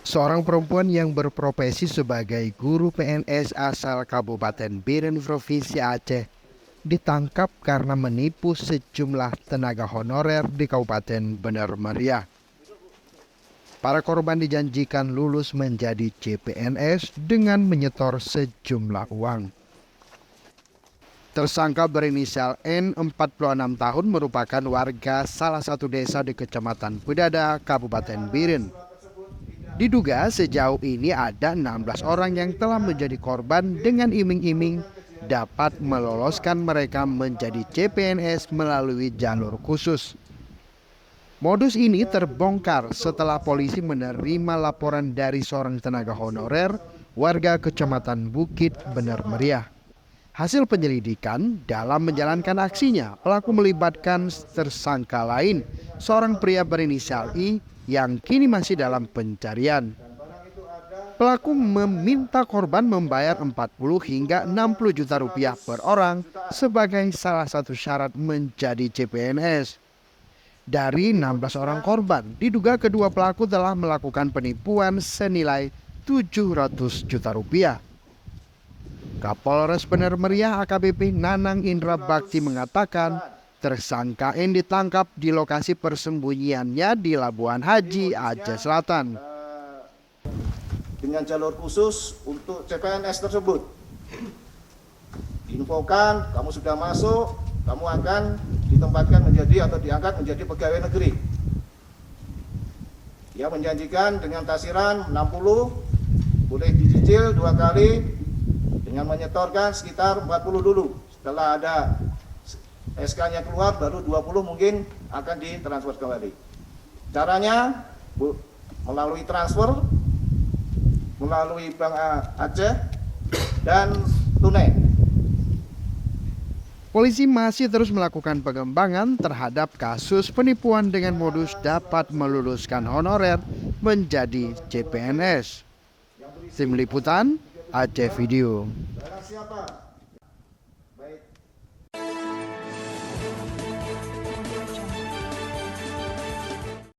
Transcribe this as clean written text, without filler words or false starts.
Seorang perempuan yang berprofesi sebagai guru PNS asal Kabupaten Biren Provinsi Aceh ditangkap karena menipu sejumlah tenaga honorer di Kabupaten Bener Meriah. Para korban dijanjikan lulus menjadi CPNS dengan menyetor sejumlah uang. Tersangka berinisial N, 46 tahun, merupakan warga salah satu desa di Kecamatan Pedada, Kabupaten Biren. Diduga sejauh ini ada 16 orang yang telah menjadi korban dengan iming-iming dapat meloloskan mereka menjadi CPNS melalui jalur khusus. Modus ini terbongkar setelah polisi menerima laporan dari seorang tenaga honorer warga Kecamatan Bukit Bener Meriah. Hasil penyelidikan, dalam menjalankan aksinya, pelaku melibatkan tersangka lain, seorang pria berinisial I yang kini masih dalam pencarian. Pelaku meminta korban membayar 40 hingga 60 juta rupiah per orang sebagai salah satu syarat menjadi CPNS. Dari 16 orang korban, diduga kedua pelaku telah melakukan penipuan senilai 700 juta rupiah. Kapolres Bener Meriah AKBP Nanang Indra Bakti mengatakan tersangka N ditangkap di lokasi persembunyiannya di Labuan Haji, Aceh Selatan. Dengan jalur khusus untuk CPNS tersebut. Diinfokan kamu sudah masuk, kamu akan ditempatkan menjadi atau diangkat menjadi pegawai negeri. Dia menjanjikan dengan tasiran 60, boleh dicicil 2 kali dengan menyetorkan sekitar 40 dulu. Setelah ada SK-nya keluar baru 20 mungkin akan ditransfer kembali. Caranya melalui transfer, melalui Bank Aceh dan tunai. Polisi masih terus melakukan pengembangan terhadap kasus penipuan dengan modus dapat meluluskan honorer menjadi CPNS. Tim Liputan Aceh Video.